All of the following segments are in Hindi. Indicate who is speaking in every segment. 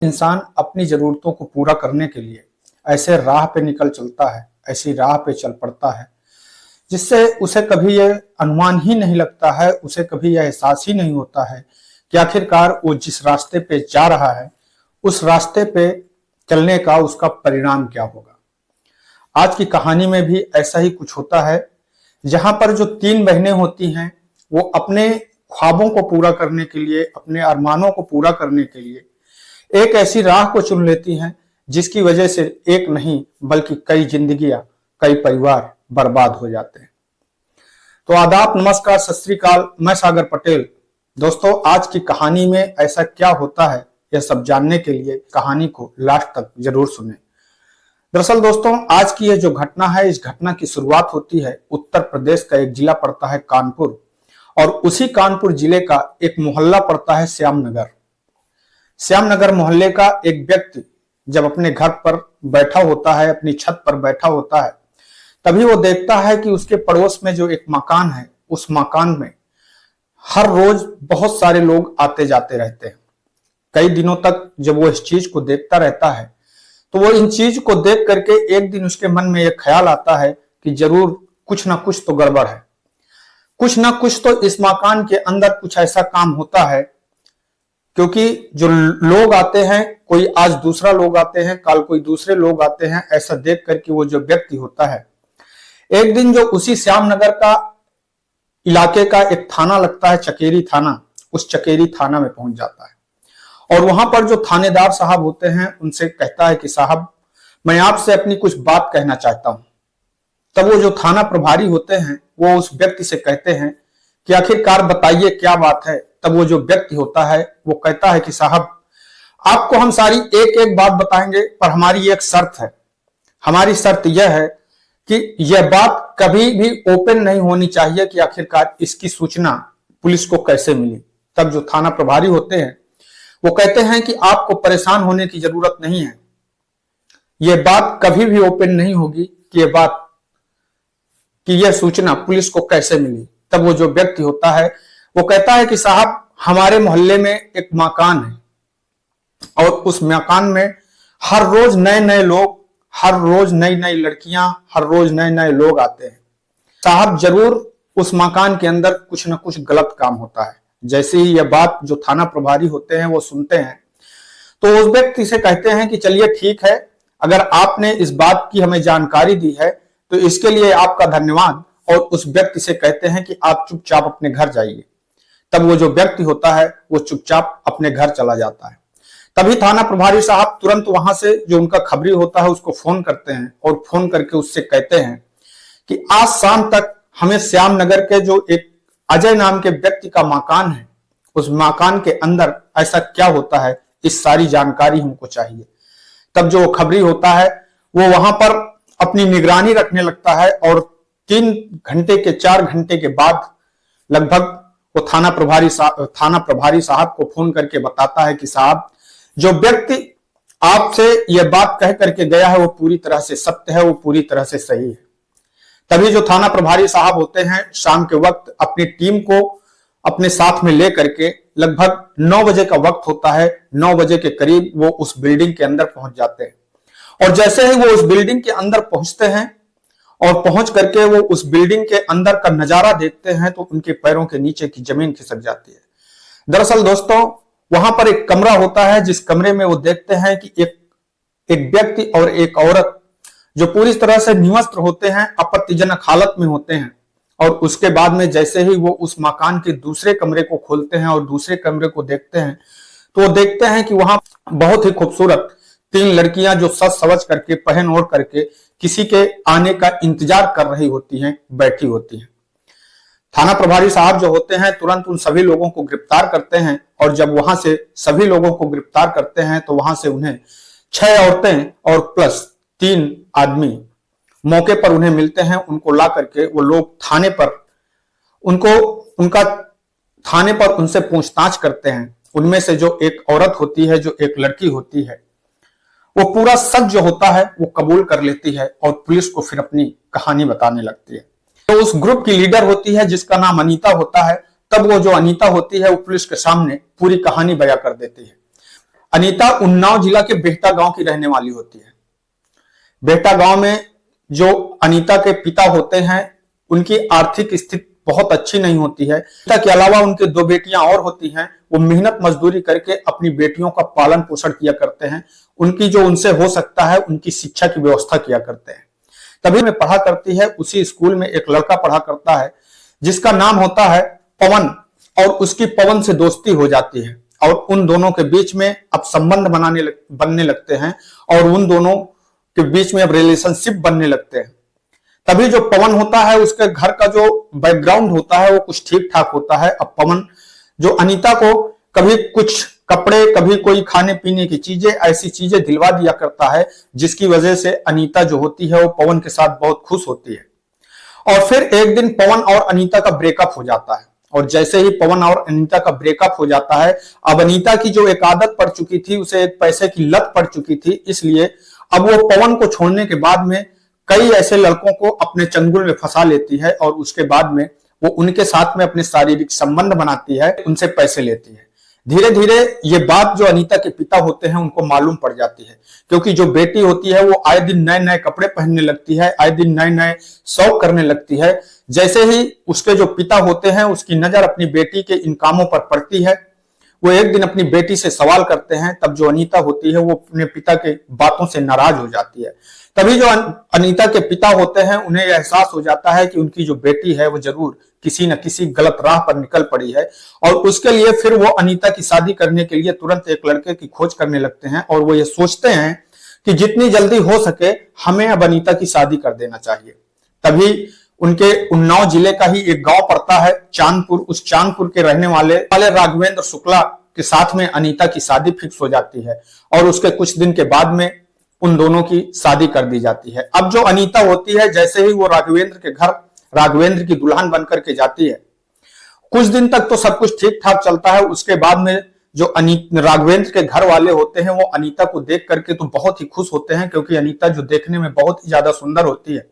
Speaker 1: इंसान अपनी जरूरतों को पूरा करने के लिए ऐसे राह पे निकल चलता है, ऐसी राह पे चल पड़ता है जिससे उसे कभी यह अनुमान ही नहीं लगता है, उसे कभी यह एहसास ही नहीं होता है कि आखिरकार वो जिस रास्ते पे जा रहा है उस रास्ते पे चलने का उसका परिणाम क्या होगा। आज की कहानी में भी ऐसा ही कुछ होता है, जहां पर जो तीन बहनें होती हैं वो अपने ख्वाबों को पूरा करने के लिए, अपने अरमानों को पूरा करने के लिए एक ऐसी राह को चुन लेती हैं जिसकी वजह से एक नहीं बल्कि कई जिंदगियां, कई परिवार बर्बाद हो जाते हैं। तो आदाब, नमस्कार, सत श्री अकाल, मैं सागर पटेल। दोस्तों, आज की कहानी में ऐसा क्या होता है यह सब जानने के लिए कहानी को लास्ट तक जरूर सुनें। दरअसल दोस्तों, आज की यह जो घटना है, इस घटना की शुरुआत होती है उत्तर प्रदेश का एक जिला पड़ता है कानपुर, और उसी कानपुर जिले का एक मोहल्ला पड़ता है श्यामनगर। श्यामनगर मोहल्ले का एक व्यक्ति जब अपने घर पर बैठा होता है, अपनी छत पर बैठा होता है, तभी वो देखता है कि उसके पड़ोस में जो एक मकान है, उस मकान में हर रोज बहुत सारे लोग आते जाते रहते हैं। कई दिनों तक जब वो इस चीज को देखता रहता है तो वो इन चीज को देख करके एक दिन उसके मन में यह ख्याल आता है कि जरूर कुछ ना कुछ तो गड़बड़ है, कुछ ना कुछ तो इस मकान के अंदर कुछ ऐसा काम होता है। क्योंकि जो लोग आते हैं, कोई आज दूसरा लोग आते हैं, कल कोई दूसरे लोग आते हैं, ऐसा देख करके वो जो व्यक्ति होता है, एक दिन जो उसी श्यामनगर का इलाके का एक थाना लगता है, चकेरी थाना, उस चकेरी थाना में पहुंच जाता है और वहां पर जो थानेदार साहब होते हैं उनसे कहता है कि साहब, मैं आपसे अपनी कुछ बात कहना चाहता हूं। तब वो जो थाना प्रभारी होते हैं वो उस व्यक्ति से कहते हैं कि आखिरकार बताइए क्या बात है। तब वो जो व्यक्ति होता है वो कहता है कि साहब, आपको हम सारी एक एक बात बताएंगे, पर हमारी एक शर्त है। हमारी शर्त यह है कि यह बात कभी भी ओपन नहीं होनी चाहिए कि आखिरकार इसकी सूचना पुलिस को कैसे मिली। तब जो थाना प्रभारी होते हैं वो कहते हैं कि आपको परेशान होने की जरूरत नहीं है, यह बात कभी भी ओपन नहीं होगी कि यह सूचना पुलिस को कैसे मिली। तब वो जो व्यक्ति होता है वो कहता है कि साहब, हमारे मोहल्ले में एक मकान है और उस मकान में हर रोज नए नए लोग, हर रोज नई नई लड़कियां, हर रोज नए नए लोग आते हैं। साहब, जरूर उस मकान के अंदर कुछ ना कुछ गलत काम होता है। जैसे ही यह बात जो थाना प्रभारी होते हैं वो सुनते हैं तो उस व्यक्ति से कहते हैं कि चलिए ठीक है, अगर आपने इस बात की हमें जानकारी दी है तो इसके लिए आपका धन्यवाद। और उस व्यक्ति से कहते हैं कि आप चुपचाप अपने घर जाइए। तब वो जो व्यक्ति होता है वो चुपचाप अपने घर चला जाता है। तभी थाना प्रभारी साहब तुरंत वहां से जो उनका खबरी होता है उसको फोन करते हैं और फोन करके उससे कहते हैं कि आज शाम तक हमें श्यामनगर के जो एक अजय नाम के व्यक्ति का मकान है, उस मकान के अंदर ऐसा क्या होता है, इस सारी जानकारी हमको चाहिए। तब जो खबरी होता है वो वहां पर अपनी निगरानी रखने लगता है और 3 घंटे के 4 घंटे के बाद लगभग वो थाना प्रभारी साहब को फोन करके बताता है कि साहब, जो व्यक्ति आपसे यह बात कह करके गया है वो पूरी तरह से सत्य है, वो पूरी तरह से सही है। तभी जो थाना प्रभारी साहब होते हैं शाम के वक्त अपनी टीम को अपने साथ में ले करके, लगभग 9 बजे का वक्त होता है, 9 बजे के करीब वो उस बिल्डिंग के अंदर पहुंच जाते हैं। और जैसे ही वो उस बिल्डिंग के अंदर पहुंचते हैं और पहुंच करके वो उस बिल्डिंग के अंदर का नजारा देखते हैं तो उनके पैरों के नीचे की जमीन खिसक जाती है। दरअसल दोस्तों, वहां पर एक कमरा होता है जिस कमरे में वो देखते हैं कि एक व्यक्ति और एक औरत जो पूरी तरह से निवस्त्र होते हैं, आपत्तिजनक हालत में होते हैं। और उसके बाद में जैसे ही वो उस मकान के दूसरे कमरे को खोलते हैं और दूसरे कमरे को देखते हैं तो वो देखते हैं कि वहां बहुत ही खूबसूरत 3 लड़कियां जो सज सवज करके, पहन ओढ़ करके किसी के आने का इंतजार कर रही होती हैं, बैठी होती हैं। थाना प्रभारी साहब जो होते हैं तुरंत उन सभी लोगों को गिरफ्तार करते हैं और जब वहां से सभी लोगों को गिरफ्तार करते हैं तो वहां से उन्हें 6 औरतें और प्लस 3 आदमी मौके पर उन्हें मिलते हैं। उनको ला करके वो लोग थाने पर उनसे पूछताछ करते हैं। उनमें से जो एक औरत होती है, जो एक लड़की होती है, वो पूरा सच जो होता है वो कबूल कर लेती है और पुलिस को फिर अपनी कहानी बताने लगती है। तो उस ग्रुप की लीडर होती है जिसका नाम अनीता होता है। तब वो जो अनीता होती है वो पुलिस के सामने पूरी कहानी बयां कर देती है। अनीता उन्नाव जिला के बेहटा गांव की रहने वाली होती है। बेहटा गांव में जो अनीता के पिता होते हैं उनकी आर्थिक स्थिति बहुत अच्छी नहीं होती है। पिता के अलावा उनके दो बेटियां और होती हैं। वो मेहनत मजदूरी करके अपनी बेटियों का पालन पोषण किया करते हैं। उनकी जो उनसे हो सकता है उनकी शिक्षा की व्यवस्था किया करते हैं। तभी में पढ़ा करती है, उसी स्कूल में एक लड़का पढ़ा करता है जिसका नाम होता है पवन, और उसकी पवन से दोस्ती हो जाती है और उन दोनों के बीच में अब संबंध बनने लगते हैं और उन दोनों के बीच में अब रिलेशनशिप बनने लगते हैं। तभी जो पवन होता है उसके घर का जो बैकग्राउंड होता है वो कुछ ठीक ठाक होता है। अब पवन जो अनीता को कभी कुछ कपड़े, कभी कोई खाने पीने की चीजें, ऐसी चीजें दिलवा दिया करता है जिसकी वजह से अनीता जो होती है वो पवन के साथ बहुत खुश होती है। और फिर एक दिन पवन और अनीता का ब्रेकअप हो जाता है और जैसे ही पवन और अनीता का ब्रेकअप हो जाता है, अब अनीता की जो एक आदत पड़ चुकी थी, उसे एक पैसे की लत पड़ चुकी थी, इसलिए अब वो पवन को छोड़ने के बाद में कई ऐसे लड़कों को अपने चंगुल में फंसा लेती है और उसके बाद में वो उनके साथ में अपने शारीरिक संबंध बनाती है, उनसे पैसे लेती है। धीरे धीरे ये बात जो अनीता के पिता होते हैं उनको मालूम पड़ जाती है, क्योंकि जो बेटी होती है वो आए दिन नए नए कपड़े पहनने लगती है, आए दिन नए नए शौक करने लगती है। जैसे ही उसके जो पिता होते हैं उसकी नजर अपनी बेटी के इन कामों पर पड़ती है, वो एक दिन अपनी बेटी से सवाल करते हैं। तब जो अनीता होती है वो अपने पिता के बातों से नाराज हो जाती है। तभी जो अनीता के पिता होते हैं उन्हें एहसास हो जाता है कि उनकी जो बेटी है वो जरूर किसी न किसी गलत राह पर निकल पड़ी है और उसके लिए फिर वो अनीता की शादी करने के लिए तुरंत एक लड़के की खोज करने लगते हैं और वो ये सोचते हैं कि जितनी जल्दी हो सके हमें अब अनीता की शादी कर देना चाहिए। तभी उनके उन्नाव जिले का ही एक गांव पड़ता है चांदपुर। उस चांदपुर के रहने वाले राघवेंद्र शुक्ला के साथ में अनीता की शादी फिक्स हो जाती है और उसके कुछ दिन के बाद में उन दोनों की शादी कर दी जाती है। अब जो अनीता होती है, जैसे ही वो राघवेंद्र के घर राघवेंद्र की दुल्हन बनकर के जाती है, कुछ दिन तक तो सब कुछ ठीक ठाक चलता है। उसके बाद में जो राघवेंद्र के घर वाले होते हैं वो अनीता को देख करके तो बहुत ही खुश होते हैं, क्योंकि अनीता जो देखने में बहुत ही ज्यादा सुंदर होती है।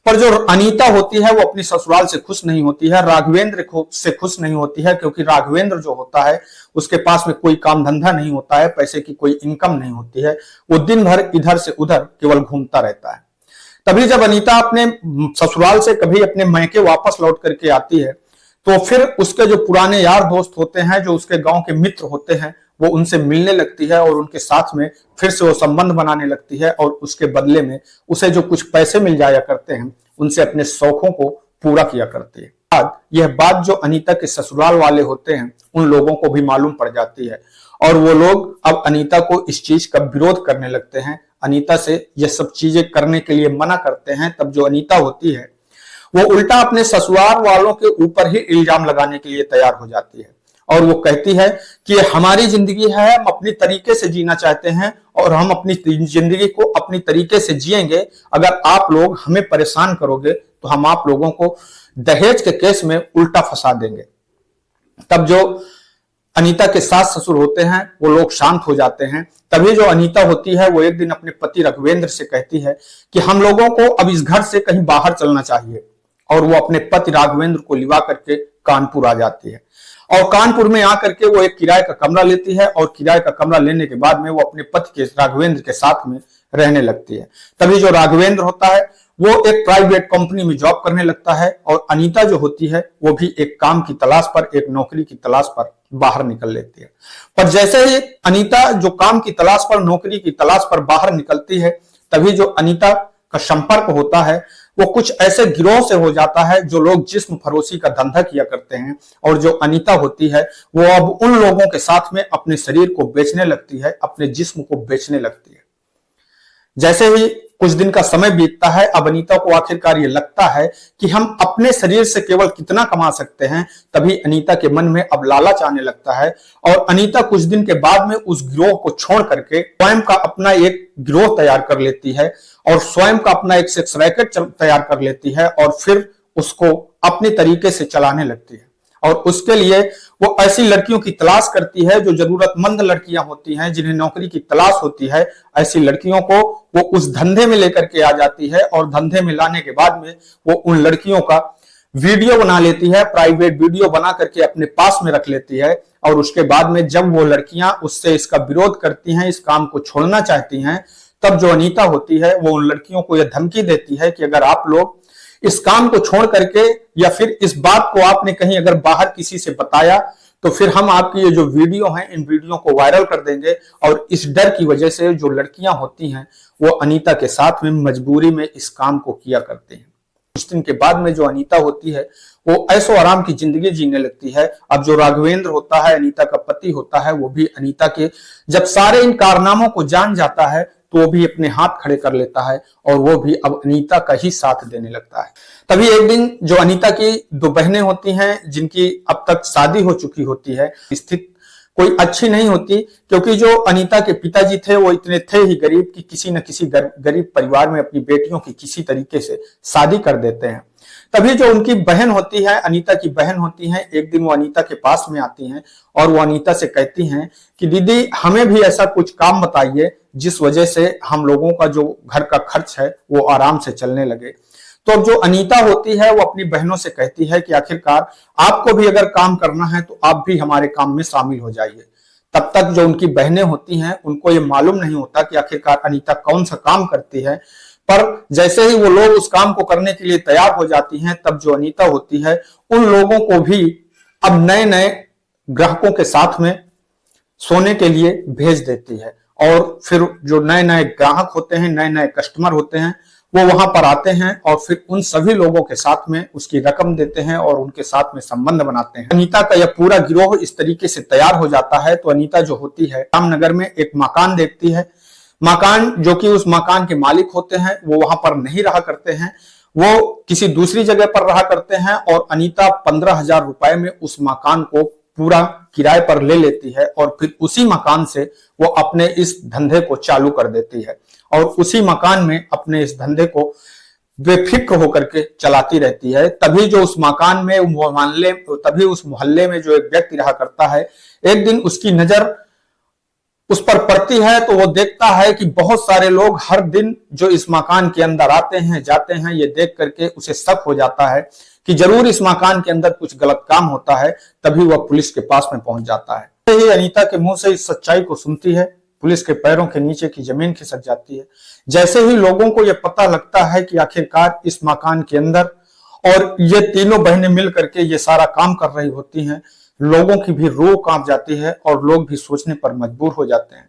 Speaker 1: पर जो अनीता होती है वो अपनी ससुराल से खुश नहीं होती है, राघवेंद्र से खुश नहीं होती है, क्योंकि राघवेंद्र जो होता है उसके पास में कोई काम धंधा नहीं होता है, पैसे की कोई इनकम नहीं होती है, वो दिन भर इधर से उधर केवल घूमता रहता है। तभी जब अनीता अपने ससुराल से कभी अपने मैके वापस लौट करके आती है तो फिर उसके जो पुराने यार दोस्त होते हैं, जो उसके गांव के मित्र होते हैं, वो उनसे मिलने लगती है और उनके साथ में फिर से वो संबंध बनाने लगती है और उसके बदले में उसे जो कुछ पैसे मिल जाया करते हैं उनसे अपने शौकों को पूरा किया करती है। यह बात जो अनीता के ससुराल वाले होते हैं उन लोगों को भी मालूम पड़ जाती है और वो लोग अब अनीता को इस चीज का विरोध करने लगते हैं, अनीता से ये सब चीजें करने के लिए मना करते हैं। तब जो अनीता होती है वो उल्टा अपने ससुराल वालों के ऊपर ही इल्जाम लगाने के लिए तैयार हो जाती है और वो कहती है कि हमारी जिंदगी है, हम अपनी तरीके से जीना चाहते हैं और हम अपनी जिंदगी को अपनी तरीके से जिएंगे। अगर आप लोग हमें परेशान करोगे तो हम आप लोगों को दहेज के केस में उल्टा फंसा देंगे। तब जो अनीता के सास ससुर होते हैं वो लोग शांत हो जाते हैं। तभी जो अनीता होती है वो एक दिन अपने पति राघवेंद्र से कहती है कि हम लोगों को अब इस घर से कहीं बाहर चलना चाहिए और वो अपने पति राघवेंद्र को लिवा करके कानपुर आ जाती है और कानपुर में आकर के वो एक किराए का कमरा लेती है और किराए का कमरा लेने के बाद में वो अपने पति के राघवेंद्र के साथ में रहने लगती है। तभी जो राघवेंद्र होता है वो एक प्राइवेट कंपनी में जॉब करने लगता है और अनीता जो होती है वो भी एक काम की तलाश पर, एक नौकरी की तलाश पर बाहर निकल लेती है। पर जैसे ही अनीता जो काम की तलाश पर, नौकरी की तलाश पर बाहर निकलती है, तभी जो अनीता का संपर्क होता है वो कुछ ऐसे गिरोह से हो जाता है जो लोग जिस्म फरोशी का धंधा किया करते हैं और जो अनीता होती है वो अब उन लोगों के साथ में अपने शरीर को बेचने लगती है, अपने जिस्म को बेचने लगती है। जैसे ही कुछ दिन का समय बीतता है, अब अनीता को आखिरकार ये लगता है कि हम अपने शरीर से केवल कितना कमा सकते हैं। तभी अनीता के मन में अब लालच आने लगता है और अनीता कुछ दिन के बाद में उस गिरोह को छोड़ करके स्वयं का अपना एक गिरोह तैयार कर लेती है और स्वयं का अपना एक सेक्स रैकेट तैयार कर लेती है और फिर उसको अपने तरीके से चलाने लगती है। और उसके लिए वो ऐसी लड़कियों की तलाश करती है जो जरूरतमंद लड़कियां होती हैं, जिन्हें नौकरी की तलाश होती है। ऐसी लड़कियों को वो उस धंधे में लेकर के आ जाती है और धंधे में लाने के बाद में वो उन लड़कियों का वीडियो बना लेती है, प्राइवेट वीडियो बना करके अपने पास में रख लेती है। और उसके बाद में जब वो लड़कियां उससे इसका विरोध करती हैं, इस काम को छोड़ना चाहती हैं, तब जो अनीता होती है वो उन लड़कियों को यह धमकी देती है कि अगर आप लोग इस काम को छोड़ करके या फिर इस बात को आपने कहीं अगर बाहर किसी से बताया तो फिर हम आपकी ये जो वीडियो हैं इन वीडियो को वायरल कर देंगे। और इस डर की वजह से जो लड़कियां होती हैं वो अनीता के साथ में मजबूरी में इस काम को किया करते हैं। कुछ दिन के बाद में जो अनीता होती है वो ऐशो आराम की जिंदगी जीने लगती है। अब जो राघवेंद्र होता है, अनीता का पति होता है, वो भी अनीता के जब सारे इन कारनामों को जान जाता है तो वो भी अपने हाथ खड़े कर लेता है और वो भी अब अनीता का ही साथ देने लगता है। तभी एक दिन जो अनीता की दो बहनें होती हैं जिनकी अब तक शादी हो चुकी होती है, स्थिति कोई अच्छी नहीं होती, क्योंकि जो अनीता के पिताजी थे वो इतने थे ही गरीब कि किसी न किसी गरीब परिवार में अपनी बेटियों की किसी तरीके से शादी कर देते हैं। तभी जो उनकी बहन होती है, अनीता की बहन होती है, एक दिन वो अनीता के पास में आती हैं और वो अनीता से कहती हैं कि दीदी हमें भी ऐसा कुछ काम बताइए जिस वजह से हम लोगों का जो घर का खर्च है वो आराम से चलने लगे। तो जो अनीता होती है वो अपनी बहनों से कहती है कि आखिरकार आपको भी अगर काम करना है तो आप भी हमारे काम में शामिल हो जाइए। तब तक जो उनकी बहनें होती हैं उनको ये मालूम नहीं होता कि आखिरकार अनीता कौन सा काम करती है, पर जैसे ही वो लोग उस काम को करने के लिए तैयार हो जाती हैं तब जो अनीता होती है उन लोगों को भी अब नए नए ग्राहकों के साथ में सोने के लिए भेज देती है। और फिर जो नए नए ग्राहक होते हैं, नए नए कस्टमर होते हैं, वो वहां पर आते हैं और फिर उन सभी लोगों के साथ में उसकी रकम देते हैं और उनके साथ में संबंध बनाते हैं। अनीता का यह पूरा गिरोह इस तरीके से तैयार हो जाता है। तो अनीता जो होती है रामनगर में एक मकान देखती है। मकान जो कि उस मकान के मालिक होते हैं वो वहां पर नहीं रहा करते हैं, वो किसी दूसरी जगह पर रहा करते हैं। और अनीता 15,000 रुपए में उस मकान को पूरा किराए पर ले लेती है और फिर उसी मकान से वो अपने इस धंधे को चालू कर देती है और उसी मकान में अपने इस धंधे को बेफिक्र होकर के चलाती रहती है। तभी जो उस मकान में तभी उस मोहल्ले में जो एक व्यक्ति रहा करता है, एक दिन उसकी नजर उस पर पड़ती है तो वो देखता है कि बहुत सारे लोग हर दिन जो इस मकान के अंदर आते हैं जाते हैं। ये देख करके उसे शक हो जाता है कि जरूर इस मकान के अंदर कुछ गलत काम होता है। तभी वह पुलिस के पास में पहुंच जाता है। ही अनीता के मुंह से इस सच्चाई को सुनती है, पुलिस के पैरों के नीचे की जमीन खिसक जाती है। जैसे ही लोगों को यह पता लगता है कि आखिरकार इस मकान के अंदर और ये तीनों बहनें मिल करके ये सारा काम कर रही होती हैं, लोगों की भी रूह कांप जाती है और लोग भी सोचने पर मजबूर हो जाते हैं।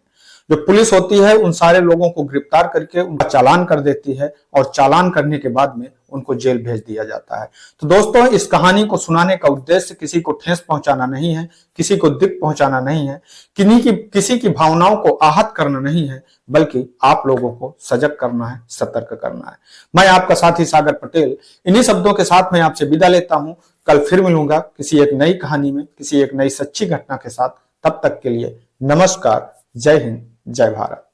Speaker 1: जो पुलिस होती है उन सारे लोगों को गिरफ्तार करके उनका चालान कर देती है और चालान करने के बाद में उनको जेल भेज दिया जाता है। तो दोस्तों, इस कहानी को सुनाने का उद्देश्य किसी को ठेस पहुंचाना नहीं है, किसी को दिक्कत पहुंचाना नहीं है, किसी की भावनाओं को आहत करना नहीं है, बल्कि आप लोगों को सजग करना है, सतर्क करना है। मैं आपका साथी सागर पटेल इन्हीं शब्दों के साथ मैं आपसे विदा लेता हूं। कल फिर मिलूंगा किसी एक नई कहानी में, किसी एक नई सच्ची घटना के साथ। तब तक के लिए नमस्कार, जय हिंद, जय भारत।